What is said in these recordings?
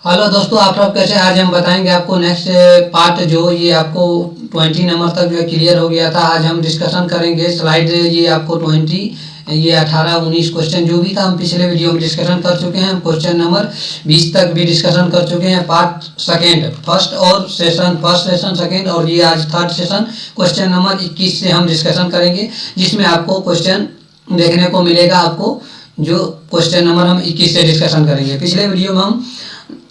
Hello दोस्तों, आप सब कैसे हैं? आज हम बताएंगे आपको नेक्स्ट पार्ट जो ये आपको 20 नंबर तक जो है क्लियर हो गया था। आज हम डिस्कशन करेंगे स्लाइड ये आपको 20 ये 18 19 क्वेश्चन जो भी था हम पिछले वीडियो में डिस्कशन कर चुके हैं। हम क्वेश्चन नंबर 20 तक भी डिस्कशन कर चुके हैं। Part second first session second और ये आज थर्ड सेशन क्वेश्चन नंबर 21 से हम डिस्कशन करेंगे, जिसमें आपको क्वेश्चन देखने को मिलेगा। आपको जो क्वेश्चन नंबर हम 21 से डिस्कशन करेंगे, पिछले वीडियो में हम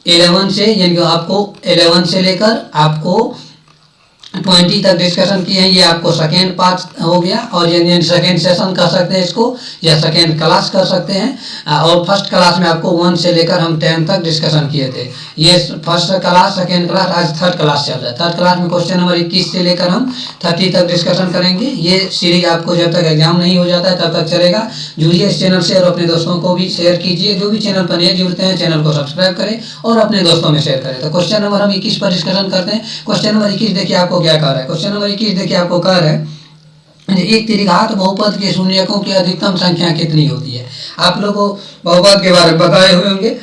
11 से यानी कि आपको 11 से लेकर आपको 20 तक डिस्कशन किए हैं। ये आपको सेकेंड पार्ट हो गया और यानी सेकेंड सेशन कर सकते हैं इसको, या सेकेंड क्लास कर सकते हैं। और फर्स्ट क्लास में आपको 1 से लेकर हम 10 तक डिस्कशन किए थे। ये फर्स्ट क्लास सेकेंड क्लास, आज थर्ड क्लास चल रहा है। थर्ड क्लास में क्वेश्चन नंबर 21 से लेकर हम 30 तक डिस्कशन करेंगे। ये सीरीज आपको जब तक एग्जाम नहीं हो जाता है तब तक चलेगा। जुड़िए इस चैनल से और अपने दोस्तों को भी शेयर कीजिए। जो भी चैनल पर नए जुड़ते हैं चैनल को सब्सक्राइब करें और अपने दोस्तों में शेयर करें। तो क्वेश्चन नंबर हम 21 पर डिस्कशन करते हैं। क्वेश्चन नंबर 21 देखिए आपको क्या कह रहा है। क्वेश्चन नंबर 21 देखिए आपको कह रहा है एक त्रिघात बहुपद के शून्यकों की अधिकतम संख्या कितनी होती है। आप लोगों को बहुपद के बारे में बताए हुए होंगे।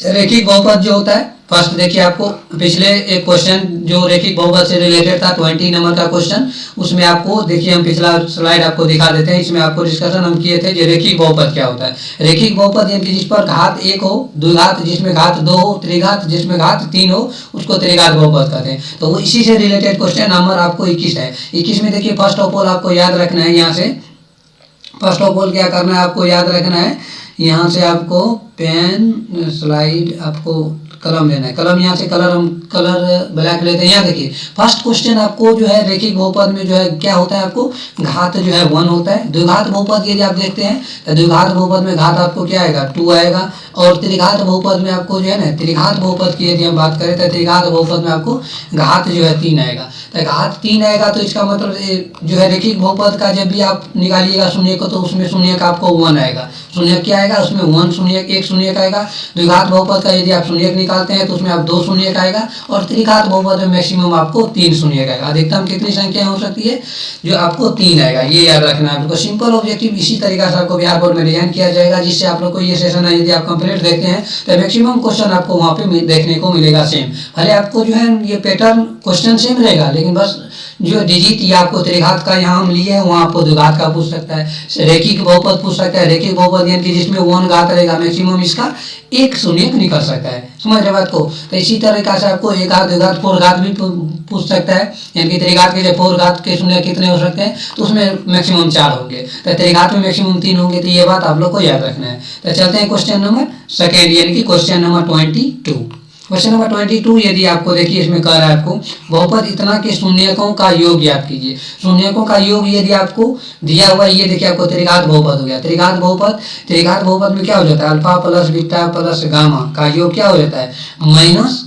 रेखिक बहुपद जो होता है, फर्स्ट देखिए आपको पिछले एक क्वेश्चन जो रेखिक बहुपद से रिलेटेड था 20 नंबर का क्वेश्चन, उसमें आपको देखिए हम पिछला स्लाइड आपको दिखा देते हैं। इसमें आपको डिस्कशन हम किए थे जो रेखिक बहुपद क्या होता है। रेखिक बहुपद यानी कि जिस पर घात 1 हो, द्विघात जिसमें घात 2 हो, त्रिघात जिसमें घात 3 हो, उसको त्रिघात बहुपद कहते हैं। तो वो इसी से रिलेटेड क्वेश्चन नंबर आपको 21 है। 21 में देखिए फर्स्ट ऑफ ऑल आपको याद रखना है, यहाँ से फर्स्ट ऑफ ऑल क्या करना है आपको याद रखना है। यहाँ से आपको पेन स्लाइड आपको कलम लेना है। कलम यहाँ से कलर ब्लैक लेते हैं। यहाँ देखिए फर्स्ट क्वेश्चन आपको जो है रेखिक बहुपद में जो है क्या होता है, आपको घात जो है 1 होता है। द्विघात बहुपद यदि आप देखते हैं तो द्विघात बहुपद में घात आपको क्या आएगा 2 आएगा। और त्रिघात बहुपद में आपको जो है ना, त्रिघात बहुपद की यदि हम बात करें तो त्रिघात बहुपद में आपको घात जो है 3 आएगा। तो घात 3 आएगा तो इसका मतलब जो है रेखिक बहुपद का जब भी आप निकालिएगा शून्य को, तो उसमें शून्य का आपको 1 आएगा। शून्य क्या आएगा उसमें 1 शून्य, 1 शून्य का आएगा। द्विघात बहुपद का यदि आप शून्य निकालते हैं तो उसमें आप 2 शून्य का आएगा। और त्रिघात बहुपद में मैक्सिमम आपको 3 शून्य का आएगा। अधिकतम कितनी संख्या हो सकती है, जो आपको 3 आएगा। ये याद रखना है आपको। सिंपल ऑब्जेक्टिव इसी तरीके से आपको बिहार बोर्ड में डिजाइन किया जाएगा, जिससे आप लोग को ये सेशन है यदि आप कंप्लीट देखते हैं तो मैक्सिमम क्वेश्चन आपको वहाँ पे देखने को मिलेगा सेम। भले आपको जो है ये पैटर्न क्वेश्चन सेम रहेगा, लेकिन बस जो डिजिट या आपको त्रिघात का यहाँ हम लिए हैं वहाँ आपको द्विघात का पूछ सकता है। रेखिक बहुपद पूछ सकता है। रेखिक बहुपद यानी कि जिसमें 1 घात रहेगा, मैक्सिमम इसका 1 शून्य निकल सकता है। समझ रहे बात को। तो इसी तरीके से आपको एक घात, द्विघात, 4 घात भी पूछ सकता है। यानी कि त्रिघात के 4 घात के शून्य कितने हो सकते हैं, तो उसमें मैक्सिमम 4 होंगे। तो त्रिघात में मैक्सिमम 3 होंगे। तो ये बात आप लोग को याद रखना है। तो चलते हैं क्वेश्चन नंबर सेकेंड यानी कि क्वेश्चन नंबर 22। क्वेश्चन नंबर 22 यदि आपको देखिए इसमें कह रहा है आपको बहुपद इतना के शून्यकों का योग याद कीजिए। शून्यकों का योग यदि आपको दिया हुआ है, ये देखिए आपको त्रिघात बहुपद हो गया। त्रिघात बहुपद में क्या हो जाता है, alpha plus beta plus gamma का योग क्या हो जाता है, माइनस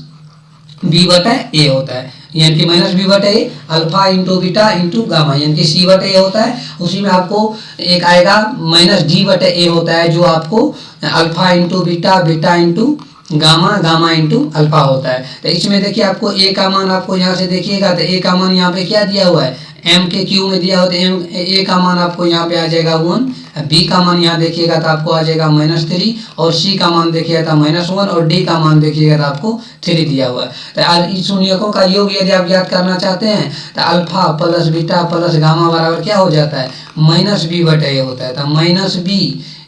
बी बटा ए होता है। यानी कि माइनस बी बटा A, alpha into beta into gamma यानी कि सी बटा ए होता है। उसी में आपको एक आएगा माइनस डी बटा ए होता है, जो आपको alpha into beta, beta into gamma, gamma into alpha होता है। तो इसमें देखिए आपको ए का मान आपको यहाँ से देखिएगा तो ए का मान यहाँ पे क्या दिया हुआ है, एम के क्यू में दिया होता है। एम ए का मान आपको यहाँ पे आ जाएगा 1, बी का मान यहाँ देखिएगा तो आपको आ जाएगा -3, और सी का मान देखिएगा तो -1, और डी का मान देखिएगा तो आपको 3 दिया हुआ है। तो इस शून्यकों का योग यदि आप याद करना चाहते हैं तो alpha plus beta plus gamma बराबर क्या हो जाता है, माइनस बी बटा ए होता है। तो माइनस बी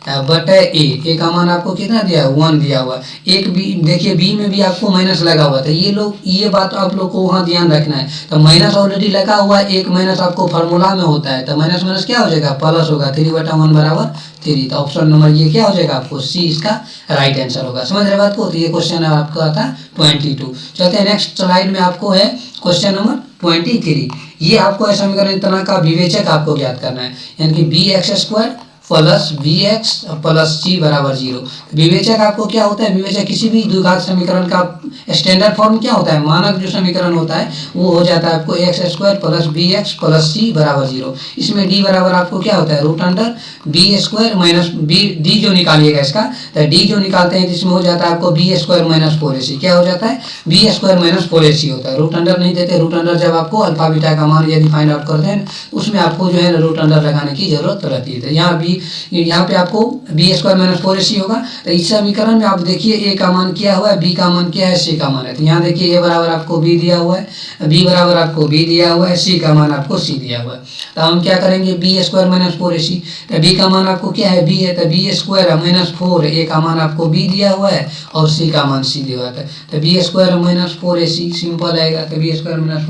बटा ए का मान आपको कितना दिया है, 1 दिया हुआ है। एक बी देखिए, बी में भी आपको माइनस लगा हुआ था। ये बात आप लोग को वहाँ ध्यान रखना है। तो माइनस ऑलरेडी लगा हुआ है, एक माइनस आपको फार्मूला में होता है। तो माइनस माइनस क्या हो जाएगा, प्लस होगा। 3/1 बराबर 3। तो ऑप्शन नंबर ये क्या हो जाएगा आपको, सी इसका राइट आंसर होगा। समझ रहे बात को। तो ये क्वेश्चन आपका था 22। चलते हैं नेक्स्ट स्लाइड में। आपको है क्वेश्चन नंबर 23। ये आपको है समीकरण इतना का विवेचक आपको ज्ञात करना है। यानी कि bx² प्लस bx प्लस सी बराबर 0। विवेचक आपको क्या होता है, विवेचक किसी भी द्विघात समीकरण का स्टैंडर्ड फॉर्म क्या होता है, मानक जो समीकरण होता है वो हो जाता है आपको x² प्लस bx प्लस सी बराबर 0। इसमें d बराबर आपको क्या होता है, √b² माइनस d जो निकालिएगा इसका, तो d जो निकालते हैं जिसमें हो जाता है आपको b² माइनस 4ac। क्या हो जाता है, b² माइनस 4ac होता है। रूट अंडर नहीं देते। रूट अंडर जब आपको अल्फा बीटा का मान यदि फाइंड आउट करते हैं उसमें आपको जो है रूट अंडर लगाने की जरूरत रहती है। तो यहाँ बी, यहाँ पे आपको बी स्क्वायर माइनस 4ac होगा। तो इस समीकरण में आप देखिए ए का मान क्या हुआ है, बी का मान क्या है, सी का मान है। तो यहाँ देखिए ए बराबर आपको बी दिया हुआ है, बी बराबर आपको बी दिया हुआ है, सी का मान आपको सी दिया हुआ है। तो हम क्या करेंगे, बी स्क्वायर माइनस 4ac, तो बी का मान आपको क्या है, बी है, तो बी स्क्वायर माइनस 4, ए का मान आपको बी दिया हुआ है और सी का मान सी दिया हुआ है। तो B square minus 4ac simple आएगा। तो बी स्क्वायर माइनस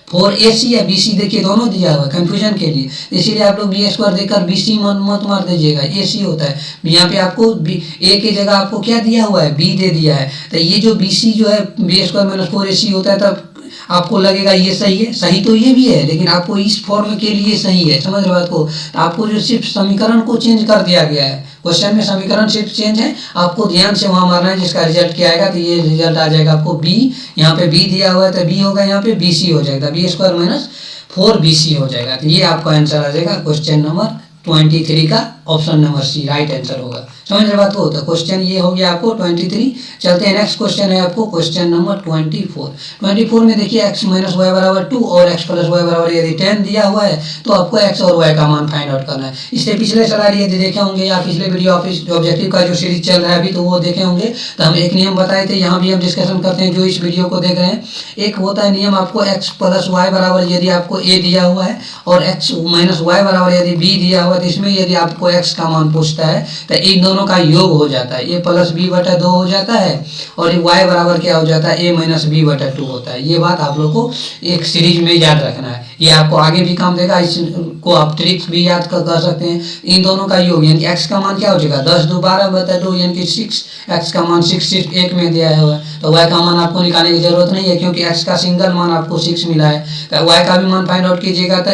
4ac या bc देखिए दोनों दिया हुआ है कंफ्यूजन के लिए, इसीलिए आप लोग बी स्क्वायर देकर bc मत मार दीजिएगा, ac होता है। यहाँ पे आपको a की जगह आपको क्या दिया हुआ है, b दे दिया है। तो ये जो bc जो है बी स्क्वायर माइनस 4ac होता है, तब आपको लगेगा ये सही है, सही तो ये भी है, लेकिन आपको इस फॉर्म के लिए सही है, समझ रहे बात को। आपको जो सिर्फ समीकरण को चेंज कर दिया गया है, क्वेश्चन में समीकरण सिर्फ चेंज है, आपको ध्यान से वहां मारना है जिसका रिजल्ट क्या आएगा। तो ये रिजल्ट आ जाएगा आपको बी, यहाँ पे बी दिया हुआ है तो बी होगा, यहाँ पे bc हो जाएगा, बी स्क्वायर माइनस 4bc हो जाएगा। तो ये आपका आंसर आ जाएगा क्वेश्चन नंबर 23 का option number C right answer होगा। समझ रहे बात को। तो क्वेश्चन ये हो गया आपको 23। चलते हैं नेक्स्ट क्वेश्चन है आपको क्वेश्चन नंबर 24 में देखिए x माइनस वाई बराबर 2 और x प्लस वाई बराबर यदि 10 दिया हुआ है तो आपको x और y का मान फाइंड आउट करना है। इससे पिछले स्लाइड यदि देखे होंगे या पिछले वीडियो ऑफिस ऑब्जेक्टिव का जो सीरीज चल रहा है अभी, तो वो देखे होंगे। तो हम एक नियम बताए थे, यहाँ भी हम डिस्कशन करते हैं जो इस वीडियो को देख रहे हैं। एक होता है नियम आपको x प्लस वाई बराबर यदि आपको a दिया हुआ है और x माइनस वाई बराबर यदि b दिया हुआ है, तो इसमें यदि आपको x का मान पूछता है तो इन दोनों का योग हो जाता है, a प्लस बी बटा 2 हो जाता है और y बराबर क्या हो जाता है, a माइनस बी बटा 2 होता है। ये बात आप लोग को एक सीरीज में याद रखना है, ये आपको आगे भी काम देगा। इसको आप ट्रिक्स भी याद कर सकते हैं। इन दोनों का योग यानी x का मान क्या हो जाएगा 10 2 12 बटा 2 यानी कि 6, x का मान 6 सिर्फ एक में दिया हुआ है, तो y का मान आपको निकालने की जरूरत नहीं है क्योंकि x का सिंगल मान आपको 6 मिला है। तो y का भी मान फाइंड आउट कीजिएगा। तो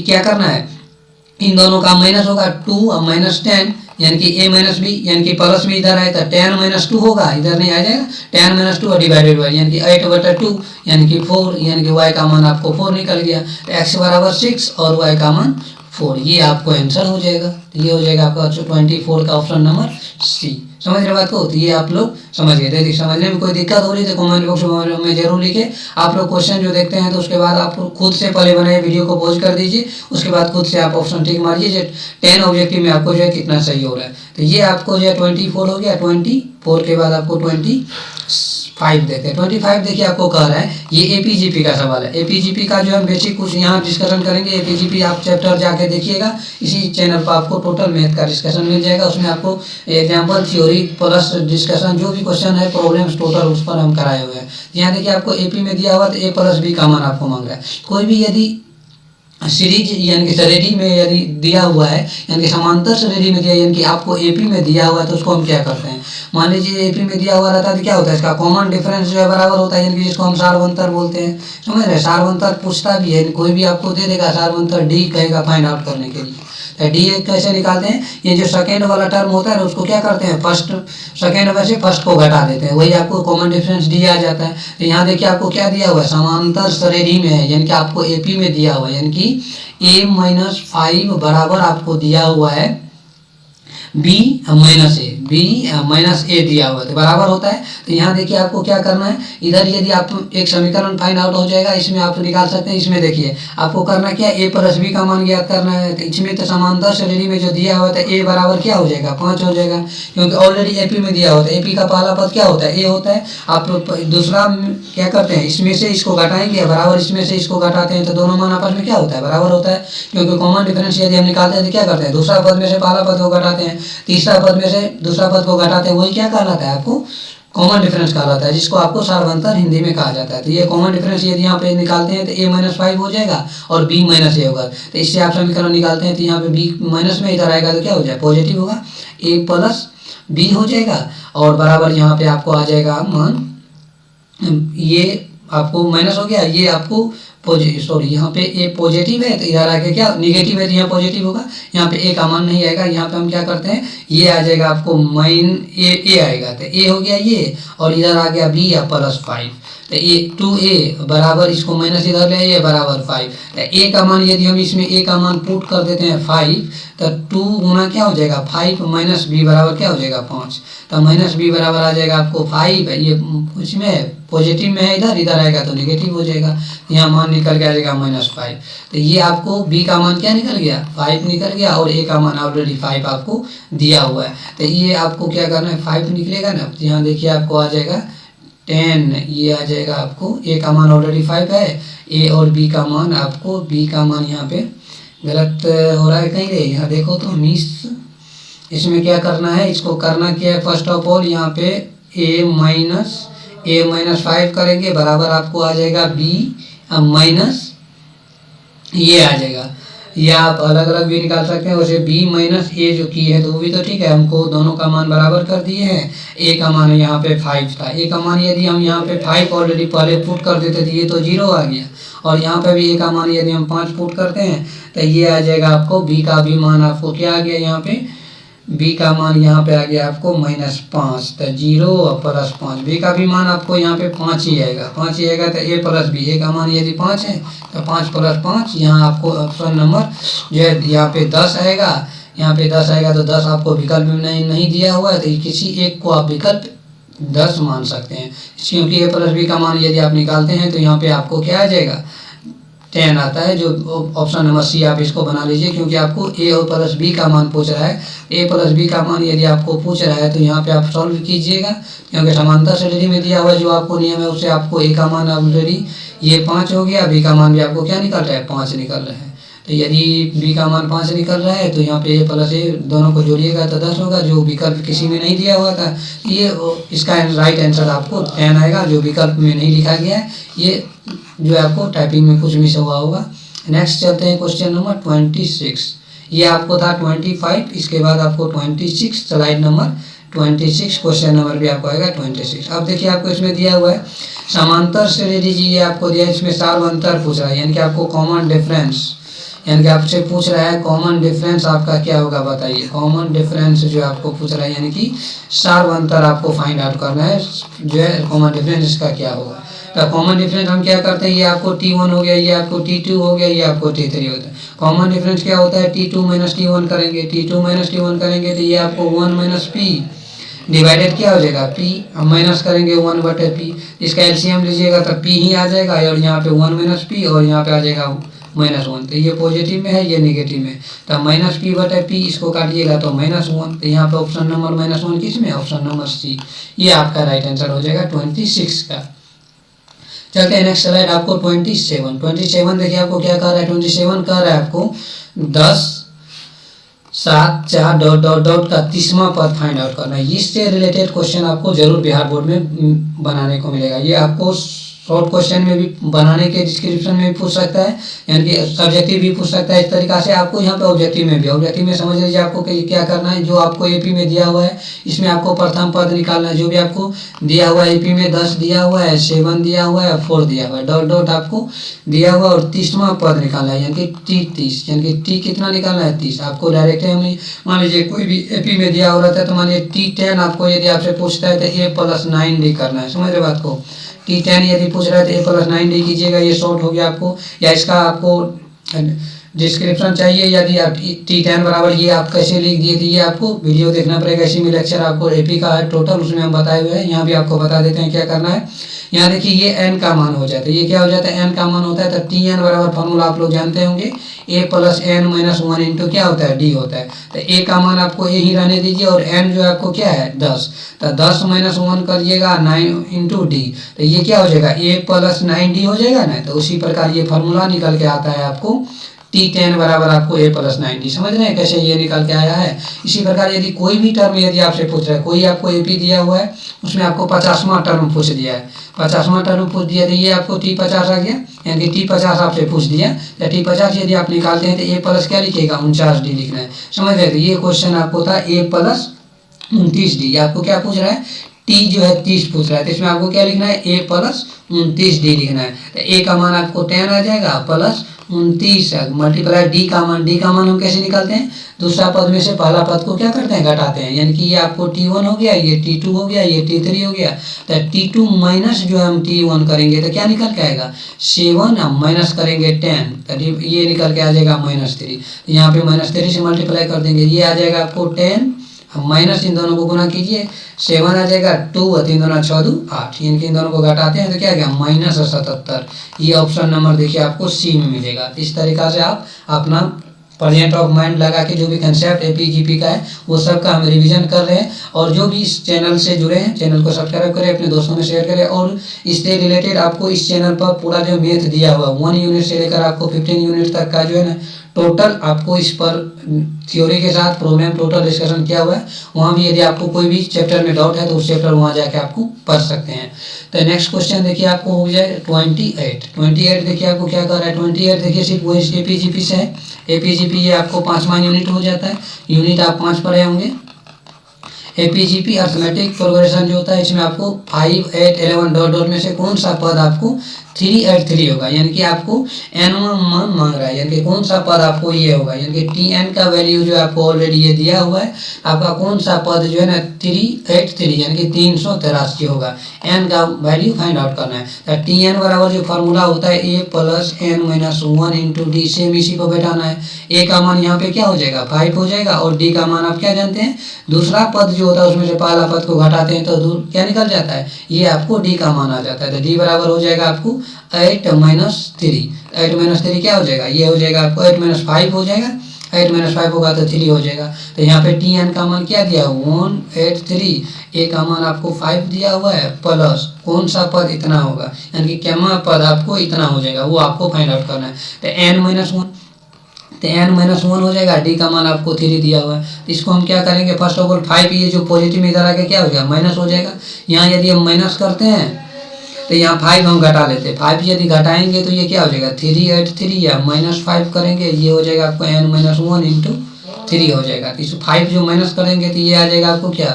क्या करना है, इन दोनों का माइनस होगा 2 और माइनस 10 यानी कि a माइनस बी यानी कि प्लस में इधर आए तो 10 माइनस 2 होगा, इधर नहीं आ जाएगा 10 माइनस 2 डिवाइडेड बाई यानी कि 8 बटा 2 यानी कि 4 यानी कि y का मान आपको 4 निकल गया। तो x बराबर 6 और y का मान 4, ये आपको आंसर हो जाएगा। तो ये हो जाएगा आपका 24 का ऑप्शन नंबर सी। समझ रहे बात को। तो ये आप लोग समझ गए। यदि समझने में कोई दिक्कत हो रही है तो कमेंट बॉक्स में जरूर लिखे। आप लोग क्वेश्चन जो देखते हैं तो उसके बाद आप खुद से पहले बनाए वीडियो को पॉज कर दीजिए, उसके बाद खुद से आप ऑप्शन टिक मारिए 10 ऑब्जेक्टिव में आपको जो है कितना सही हो रहा है। तो ये आपको जो है 24 हो गया। 24 के बाद आपको 25 देखते हैं। 25 देखिए आपको कह रहा है, ये एपीजीपी का सवाल है। एपीजीपी का जो है बेसिक कुछ यहाँ डिस्कशन करेंगे। एपीजीपी आप चैप्टर जाके देखिएगा, इसी चैनल पर आपको टोटल मैथ का डिस्कशन मिल जाएगा। उसमें आपको एग्जाम्पल थ्योरी प्लस डिस्कशन जो भी क्वेश्चन है प्रॉब्लम्स टोटल उस पर हम कराए हुए हैं। यहाँ देखिए आपको एपी में दिया हुआ तो a प्लस बी का मान आपको मांग रहा है। कोई भी यदि सीरीज यानी कि श्रेणी में यदि दिया हुआ है यानी कि समांतर श्रेणी में दिया यानी कि आपको एपी में दिया हुआ है, तो उसको हम क्या करते हैं, मान लीजिए एपी में दिया हुआ रहता है तो क्या होता है, इसका कॉमन डिफरेंस जो है बराबर होता है यानी कि जिसको हम सारवंतर बोलते हैं। समझ रहे, सारवंतर पूछता भी है, कोई भी आपको दे देगा सारवंतर डी कहेगा फाइंड आउट करने के लिए। डी कैसे निकालते हैं, ये जो सेकेंड वाला टर्म होता है उसको क्या करते हैं, फर्स्ट सेकेंड में से फर्स्ट को घटा देते हैं, वही आपको कॉमन डिफरेंस डी आ जाता है। तो यहाँ देखिए आपको क्या दिया हुआ है, समांतर श्रेणी में है यानी कि आपको एपी में दिया हुआ है यानी कि a माइनस 5 बराबर आपको दिया हुआ है b माइनस ए दिया हुआ है तो बराबर होता है। तो यहाँ देखिए आपको क्या करना है, इधर यदि आप एक समीकरण फाइंड आउट हो जाएगा, इसमें आप निकाल सकते हैं। इसमें देखिए आपको करना क्या, a प्लस बी का मान ज्ञात करना है। तो इसमें तो समांतर श्रेणी में जो दिया हुआ था a बराबर क्या हो जाएगा 5 हो जाएगा, क्योंकि ऑलरेडी एपी में दिया होता है। एपी का पहला पद क्या होता है, a होता है। आप दूसरा क्या करते हैं, इसमें से इसको घटाएंगे बराबर, इसमें से इसको घटाते हैं तो दोनों मान आपस में क्या होता है, बराबर होता है। क्योंकि कॉमन डिफरेंस यदि हम निकालते हैं तो क्या करते हैं, दूसरा पद में से पहला पद को घटाते हैं, तीसरा पद में से दूसरा पद को घटाते हैं, वही क्या कहलाता है, आपको कॉमन डिफरेंस कहलाता है, जिसको आपको सारवंतर हिंदी में कहा जाता है। तो ये कॉमन डिफरेंस यदि यहाँ पे निकालते हैं तो a माइनस 5 हो जाएगा और b माइनस ए होगा। तो इससे आप समीकरण निकालते हैं तो यहाँ पे b माइनस में इधर आएगा तो क्या हो जाए, पॉजिटिव होगा, a प्लस b हो जाएगा और बराबर यहाँ पे आपको आ जाएगा मान, ये आपको माइनस हो गया, ये आपको सॉरी यहाँ पे ए पॉजिटिव है तो इधर आके क्या निगेटिव है तो यहाँ पॉजिटिव होगा। यहाँ पे ए का मान नहीं आएगा, यहाँ पे हम क्या करते हैं, ये आ जाएगा आपको माइन ए आएगा तो ए हो गया ये, और इधर आ गया बी या प्लस 5 तो ए 2a बराबर, इसको माइनस इधर ले ये बराबर 5। तो ए का मान यदि हम इसमें ए का मान पुट कर देते हैं 5 तो 2 गुना क्या हो जाएगा 5 माइनस बी बराबर क्या हो जाएगा 5। तो माइनस बी बराबर आ जाएगा आपको 5, ये इसमें पॉजिटिव में है इधर, इधर आएगा तो नेगेटिव हो जाएगा। यहाँ मान निकल के आ जाएगा -5। तो ये आपको b का मान क्या निकल गया, 5 निकल गया, और a का मान ऑलरेडी 5 आपको दिया हुआ है। तो ये आपको क्या करना है, 5 निकलेगा ना, यहाँ देखिए आपको आ जाएगा 10, ये आ जाएगा आपको, a का मान ऑलरेडी 5 है, a और b का मान आपको, b का मान यहाँ पे गलत हो रहा है कहीं रे, यहाँ देखो तो मिस, इसमें क्या करना है, इसको करना क्या है, फर्स्ट ऑफ ऑल यहाँ पे a माइनस 5 करेंगे, बराबर आपको आ जाएगा b माइनस ये आ जाएगा। ये आप अलग अलग भी निकाल सकते हैं, वैसे b माइनस a जो की है तो वो भी तो ठीक है, हमको दोनों का मान बराबर कर दिए हैं। a का मान यहाँ पे 5 था, a का मान यदि हम यहाँ पे 5 ऑलरेडी पहले पुट कर देते थे, ये तो 0 आ गया, और यहाँ पे भी a का मान यदि हम 5 पुट करते हैं तो ये आ जाएगा आपको, b का भी मान आपको क्या आ गया, यहाँ पे b का मान यहाँ पे आ गया आपको -5, तो 0 और +5, b का भी मान आपको यहाँ पे 5 ही आएगा, 5 ही आएगा। तो a प्लस b, a का मान यदि 5 है तो 5 + 5, यहाँ आपको ऑप्शन नंबर जो है यहाँ पे 10 आएगा, यहाँ पे 10 आएगा। तो 10 आपको विकल्प में नहीं दिया हुआ है, तो किसी एक को आप विकल्प 10 मान सकते हैं, क्योंकि a प्लस b का मान यदि आप निकालते हैं तो यहाँ पे आपको क्या आ जाएगा, 10 आता है, जो ऑप्शन नंबर सी आप इसको बना लीजिए, क्योंकि आपको a और प्लस b का मान पूछ रहा है। a प्लस b का मान यदि आपको पूछ रहा है तो यहाँ पे आप सॉल्व कीजिएगा, क्योंकि समांतर श्रेणी में दिया हुआ जो आपको नियम है उससे आपको a का मान ऑलरेडी ये 5 हो गया, b का मान भी आपको क्या निकल रहा है, 5 निकल रहा है। तो यदि b का मान 5 निकल रहा है तो यहाँ पे a प्लस a दोनों को जोड़िएगा तो 10 होगा, जो विकल्प किसी में नहीं दिया हुआ था। ये इसका राइट आंसर आपको 10 आएगा, जो विकल्प में नहीं लिखा गया है, ये जो है आपको टाइपिंग में कुछ मिस हुआ होगा। नेक्स्ट चलते हैं क्वेश्चन नंबर 26। ये आपको था 25, इसके बाद आपको 26, स्लाइड नंबर 26, क्वेश्चन नंबर भी आपको आएगा 26। अब देखिए आपको इसमें दिया हुआ है समांतर श्रेणी, ये आपको दिया है, इसमें सार्वंतर पूछ रहा है, यानी कि आपको कॉमन डिफरेंस, यानी कि आपसे पूछ रहा है कॉमन डिफरेंस आपका क्या होगा, बताइए। कॉमन डिफरेंस जो आपको पूछ रहा है, यानी कि सार्वंतर आपको फाइंड आउट करना है, जो है कॉमन डिफरेंस इसका क्या होगा। तो कॉमन डिफरेंस हम क्या करते हैं, ये आपको T1 हो गया, ये आपको T2 हो गया, ये आपको T3 होता है। कॉमन डिफरेंस क्या होता है, T2 माइनस T1 करेंगे, T2 माइनस T1 करेंगे तो ये आपको 1 माइनस P डिवाइडेड क्या हो जाएगा, P, हम माइनस करेंगे 1/P, इसका एलसीएम लीजिएगा तो P ही आ जाएगा, और यहाँ पे 1 माइनस P और यहाँ पे आ जाएगा -1। तो ये पॉजिटिव में है, ये नेगेटिव में, तो -P/P इसको काटिएगा तो -1। तो यहाँ पे ऑप्शन नंबर -1 किस में, ऑप्शन नंबर सी, ये आपका राइट आंसर हो जाएगा 26 का। चलते हैं नेक्स्ट स्लाइड, आपको 27 देखिए आपको क्या कह रहा है, 27 कह रहा है आपको 10, 7, 4 डॉट डॉट डॉट का 30वां पद फाइंड आउट करना है। इससे रिलेटेड क्वेश्चन आपको जरूर बिहार बोर्ड में बनाने को मिलेगा। ये आपको शॉर्ट क्वेश्चन में भी बनाने के डिस्क्रिप्शन में भी पूछ सकता है, यानी कि सब्जेक्टिव भी पूछ सकता है। इस तरीका से आपको यहाँ पे ऑब्जेक्टिव में भी, ऑब्जेक्टिव में समझ लीजिए आपको क्या करना है, जो आपको एपी में दिया हुआ है इसमें आपको प्रथम पद निकालना है। जो भी आपको दिया हुआ है एपी में 10 दिया हुआ है, 7 दिया हुआ है, 4 दिया हुआ है, डॉट डॉट आपको दिया हुआ, और 30वां पद निकालना है, यानी कि 30, यानी कि टी कितना निकालना है, 30। आपको डायरेक्ट हमने मान लीजिए कोई भी एपी में दिया हो रहा था तो मानिए T10 आपको यदि आपसे पूछता है तो A+9D करना है, समझ रहे बात को। T10 यदि पूछ रहा है तो A+9D कीजिएगा, ये शॉर्ट हो गया आपको। या इसका आपको डिस्क्रिप्शन चाहिए, यदि आप T10 बराबर ये आप कैसे लिख दिए थे, ये आपको वीडियो देखना पड़ेगा। इसी में लेक्चर आपको एपी का है टोटल, उसमें हम बताए हुए हैं। यहाँ भी आपको बता देते हैं क्या करना है। यहाँ देखिए ये n का मान हो जाता है, ये क्या हो जाता है, n का मान होता है। तो Tn बराबर फार्मूला आप लोग जानते होंगे, A+n-1 इंटू क्या होता है, D होता है। तो A का मान आपको A ही रहने दीजिए, और n जो आपको क्या है 10, तो 10-1 करिएगा 9 इंटू D, तो ये क्या हो जाएगा A+9D हो जाएगा ना। तो उसी प्रकार ये फार्मूला निकल के आता है आपको T10 बराबर आपको A+9D। समझ रहे हैं कैसे ये निकल के आया है। इसी प्रकार यदि कोई भी टर्म यदि आपसे पूछ रहा है, कोई आपको एपी दिया हुआ है उसमें आपको 50वां टर्म पूछ दिया है, 50वां टर्म पूछ दिया, तो ये आपको T50 आ गया, यानी कि T50 आपसे पूछ दिया। तो T50 यदि आप निकालते हैं तो A प्लस क्या लिखिएगा 49D लिखना है, समझ रहे। तो ये क्वेश्चन आपको था A+29D। आपको क्या पूछ रहा है, T जो है 30 पूछ रहा है, तो इसमें आपको क्या लिखना है A+29D लिखना है। तो A का मान आपको 10 आ जाएगा, प्लस 29 मल्टीप्लाई D का मान हम कैसे निकालते हैं, दूसरा पद में से पहला पद को क्या करते हैं, घटाते हैं। यानी कि ये आपको T1 हो गया, ये T2 हो गया, ये T3 हो गया। तो T2 माइनस जो है हम T1 करेंगे तो क्या निकल के आएगा 7, हम माइनस करेंगे 10, तो ये निकल के आ जाएगा -3। यहाँ पे -3 से मल्टीप्लाई कर देंगे, ये आ जाएगा आपको 10 माइनस इन दोनों को गुना कीजिए, 7 आ जाएगा, 2 और 3 दूना 6 2 8, इन दोनों को घटाते हैं तो क्या गया -77। ये ऑप्शन नंबर देखिए आपको सी में मिलेगा। इस तरीका से आप अपना प्रेजेंट ऑफ माइंड लगा के जो भी कंसेप्ट एपीजीपी का है वो सब का हम रिवीजन कर रहे हैं। और जो भी इस चैनल से जुड़े हैं चैनल को सब्सक्राइब करें, अपने दोस्तों में शेयर करें। और इससे रिलेटेड आपको इस चैनल पर पूरा जो मैथ दिया हुआ 1 यूनिट से लेकर आपको 15 यूनिट तक का जो है ना टोटल आपको इस पर थ्योरी के साथ प्रॉब्लम टोटल डिस्कशन किया हुआ है। वहाँ भी यदि आपको कोई भी चैप्टर में डाउट है तो उस चैप्टर वहाँ जाके आपको पढ़ सकते हैं। तो नेक्स्ट क्वेश्चन देखिए आपको हो जाए 28 देखिए आपको क्या कर रहा है। 28 देखिए सिर्फ वो एपीजीपी से है। एपीजीपी ये आपको 5वां यूनिट हो जाता है। यूनिट आप 5 पढ़े होंगे। एपीजीपी अर्थमेटिक प्रोग्रेशन जो होता है इसमें आपको 5 8 11 डॉट डॉट में से कौन सा पद आपको 3 8 3 होगा, यानी कि आपको n मान मांग रहा है, यानी कि कौन सा पद आपको ये होगा, यानी कि टी एन का वैल्यू जो आपको ऑलरेडी ये दिया हुआ है। आपका कौन सा पद जो है ना 383 यानी कि 383 होगा। n का वैल्यू फाइंड आउट करना है। तो टी एन बराबर जो फार्मूला होता है a plus n minus 1 into D, same इसी को बैठाना है। a का मान यहाँ पे क्या हो जाएगा 5 हो जाएगा और d का मान आप क्या जानते हैं दूसरा पद जो होता है उसमें से पहला पद को घटाते हैं तो दूर क्या निकल जाता है, ये आपको d का मान आ जाता है। तो d बराबर हो जाएगा आपको 8 माइनस 3। 8 माइनस 3 क्या हो जाएगा, ये हो जाएगा आपको 8 माइनस 5 हो जाएगा। 8 माइनस 5 होगा तो 3 हो जाएगा। तो यहाँ पे टी एन का मान क्या दिया 183, ए का मान आपको 5 दिया हुआ है प्लस कौन सा पद इतना होगा, यानी कि क्या पद आपको इतना हो जाएगा वो आपको फाइंड आउट करना है। तो n माइनस 1 तो n माइनस 1 हो जाएगा, डी का मान आपको 3 दिया हुआ है। तो इसको हम क्या करेंगे फर्स्ट ऑफ ऑल 5 ये जो पॉजिटिव में इधर आके क्या हो जाएगा माइनस हो जाएगा। यहाँ यदि हम माइनस करते हैं तो यहाँ 5 हम घटा लेते हैं। 5 यदि घटाएंगे तो ये क्या हो जाएगा 383 या माइनस 5 करेंगे ये हो जाएगा आपको n माइनस 1 इंटू 3 हो जाएगा। तो इस 5 जो माइनस करेंगे तो ये आ जाएगा आपको क्या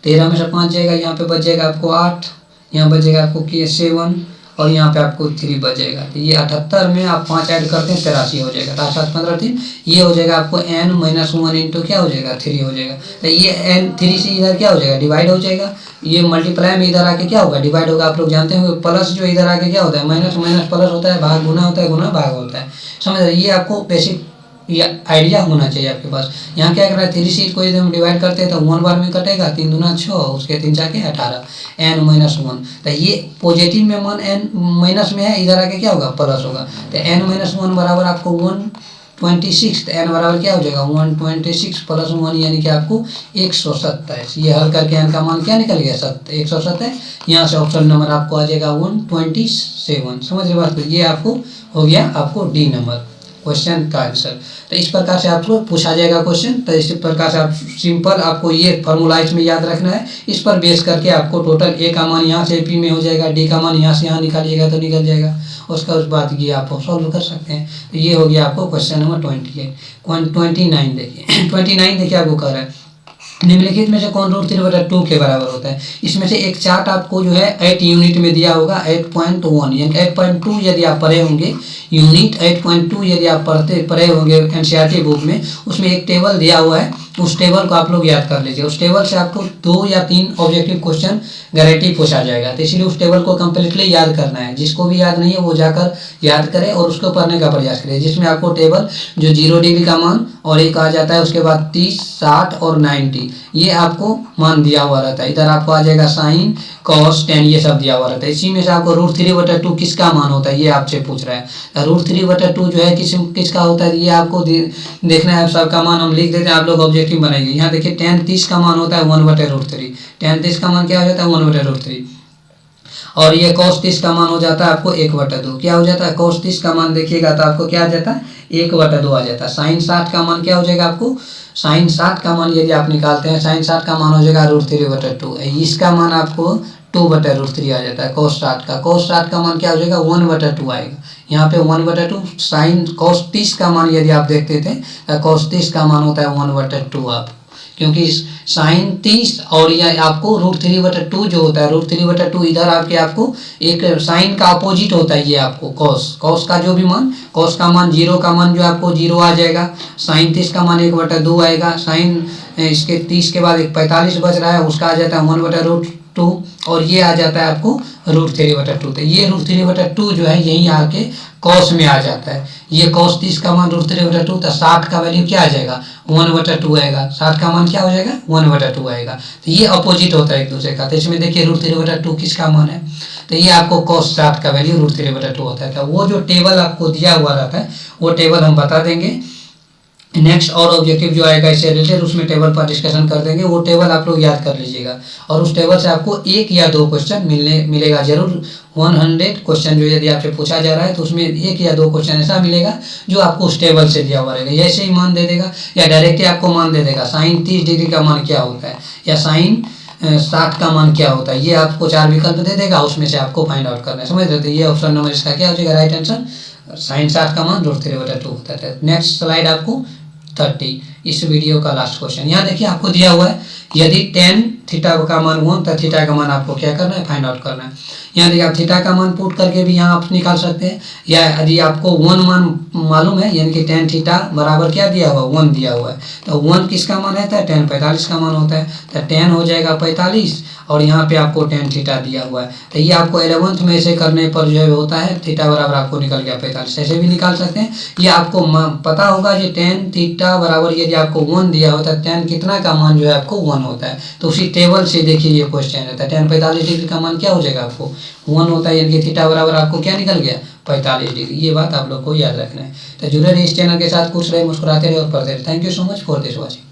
13 में से 5 जाएगा, यहाँ पे बच जाएगा आपको 8, यहाँ बचेगा आपको 7 और यहाँ पे आपको 3 बचेगा। तो ये 78 में आप 5 ऐड करते हैं 83 हो जाएगा। तो 7 15 3 ये हो जाएगा आपको n माइनस 1 इंटू क्या हो जाएगा 3 हो जाएगा। तो ये n 3 से इधर क्या हो जाएगा डिवाइड हो जाएगा, ये मल्टीप्लाई में इधर आके क्या होगा डिवाइड होगा। आप लोग जानते होंगे प्लस जो इधर आके क्या होता है माइनस माइनस प्लस होता है, भाग गुना होता है, गुना भाग होता है। समझ रहे, ये आपको बेसिक ये आइडिया होना चाहिए आपके पास। यहाँ क्या कर रहा है 3 से को यदि हम डिवाइड करते हैं तो 1 बार में कटेगा, 3 दूना 6 उसके 3 4 18 n माइनस 1। तो ये पॉजिटिव में मान n माइनस में है, इधर आके क्या होगा प्लस होगा। तो n माइनस 1 बराबर आपको 126, तो n बराबर क्या हो जाएगा 126 प्लस 1 यानी कि आपको 127। ये हल करके n का मान क्या निकल गया 127। यहाँ से ऑप्शन नंबर आपको आ जाएगा 127। समझ रहे बात। तो ये आपको हो गया आपको डी नंबर क्वेश्चन का आंसर। तो इस प्रकार से आपको पूछा जाएगा क्वेश्चन। तो इस प्रकार से आप सिंपल आपको ये फॉर्मूला इसमें याद रखना है। इस पर बेस करके आपको टोटल ए का मान यहाँ से पी में हो जाएगा, डी का मान यहाँ से यहाँ निकालिएगा तो निकल जाएगा। उसका उस बात ये आप सॉल्व कर सकते हैं। तो ये हो गया आपको क्वेश्चन नंबर 29 देखिए 29 देखिए आपको कह रहा है निम्नलिखित में से कौन √3/2 के बराबर होता है। इसमें से एक चार्ट आपको जो है 8 यूनिट में दिया होगा 8.1 यानी 8.2 यदि आप पढ़े होंगे यूनिट 8.2 यदि आप पढ़े होंगे एनसीईआरटी बुक में, उसमें एक टेबल दिया हुआ है। उस टेबल को आप लोग याद कर लीजिए। उस टेबल से आपको 2 या 3 ऑब्जेक्टिव क्वेश्चन गारंटी पूछा जाएगा। तो इसलिए उस टेबल को कंप्लीटली याद करना है। जिसको भी याद नहीं है वो जाकर याद करे और उसको पढ़ने का प्रयास करे। जिसमें आपको टेबल जो 0 डिग्री का मान और एक आ जाता है, उसके बाद 30 60 और 90 ये आपको मान दिया हुआ रहता है। इधर आपको आ जाएगा साइन कॉस टेन ये सब दिया हुआ रहता है। इसी में से आपको √3/2 किसका मान होता है ये आपसे पूछ रहा है। √3/2 जो है किसका होता है ये आपको देखना है। सबका मान हम लिख देते हैं, आप लोग ऑब्जेक्टिव बनाएंगे। यहाँ देखिए tan 30 का मान होता है 1/√3। tan 30 का मान क्या हो जाता है 1/√3। और ये cos 30 का मान हो जाता है आपको 1/2। क्या हो जाता है cos 30 का मान देखिएगा तो आपको क्या आ जाता है 1/2 आ जाता है। साइन 60 का मान क्या हो जाएगा आपको साइन 60 का मान यदि आप निकालते हैं साइन 60 का मान हो जाएगा √3/2। इसका मान आपको 2/√3 आ जाता है। cos 60 का मान क्या हो जाएगा 1/2 आएगा। यहाँ पे 1/2 साइन cos 30 का मान यदि आप देखते थे cos 30 का मान होता है 1/2 आप, क्योंकि साइन 30 और यह आपको √3/2 जो होता है √3/2 इधर आपको एक साइन का अपोजिट होता है। ये आपको कॉस का जो भी मान कॉस का मान 0 का मान जो आपको 0 आ जाएगा। साइन 30 का मान 1/2 आएगा। साइन इसके 30 के बाद एक 45 बच रहा है उसका आ जाता है 2 और ये आ जाता है आपको √3/2। तो ये √3/2 जो है यही आके कॉस में आ जाता है। ये cos 30 का मान √3/2, तो 60 का वैल्यू क्या आ जाएगा 1/2 आएगा। 60 का मान क्या हो जाएगा 1/2 आएगा। तो ये अपोजिट होता है एक दूसरे का। तो इसमें देखिए √3/2 किसका मान है, तो ये आपको cos 60 का वैल्यू √3/2 होता है। तो वो जो टेबल आपको दिया हुआ रहता है वो टेबल हम बता देंगे नेक्स्ट, और ऑब्जेक्टिव जो आएगा इससे रिलेटेड उसमें टेबल पर डिस्कशन कर देंगे। वो टेबल आप लोग याद कर लीजिएगा और उस टेबल से आपको 1 या 2 क्वेश्चन मिलेगा जरूर। 100 क्वेश्चन जो यदि आपसे पूछा जा रहा है तो उसमें 1 या 2 क्वेश्चन ऐसा मिलेगा जो आपको उस टेबल से दिया हुआ रहेगा। ऐसे ही मान दे देगा या डायरेक्टली आपको मान दे देगा साइन 30 डिग्री का मान क्या होता है या साइन 60 का मान क्या होता है। ये आपको 4 विकल्प दे देगा, उसमें से आपको फाइंड आउट करना है। समझ रहे थे। ये ऑप्शन नंबर इसका क्या हो जाएगा राइट आंसर, साइन 60 का मान √3/2 होता है। नेक्स्ट स्लाइड आपको 30, इस वीडियो का लास्ट क्वेश्चन। यहाँ देखिए आपको दिया हुआ है यदि tan थीटा का मान 1 तो थीटा का मान आपको क्या करना है फाइंड आउट करना है। यहाँ देखिए आप थीटा का मान पुट करके भी यहाँ आप निकाल सकते हैं, या यदि आपको 1 मान मालूम है यानी कि tan थीटा बराबर क्या दिया हुआ 1 दिया हुआ है, तो 1 किसका मान रहता है tan 45 का मान होता है। तो tan हो जाएगा 45 और यहाँ पे आपको tan थीटा दिया हुआ है। तो ये आपको 11th में से करने पर जो है होता है थीटा बराबर आपको निकल गया 45। ऐसे भी निकाल सकते हैं। ये आपको पता होगा ये tan थीटा बराबर यदि आपको 1 दिया होता है tan कितना का मान जो है आपको 1 होता है। तो उसी टेबल से देखिए ये क्वेश्चन रहता है tan 45 डिग्री का मान क्या हो जाएगा आपको 1 होता है, यानी कि थीटा बराबर आपको क्या निकल गया 45 डिग्री। ये बात आप लोग को याद रखना है। तो जुड़े रहिए इस चैनल के साथ, खुश रहे, मुस्कुराते रहे और पढ़ते रहे। Thank you so much for this watching.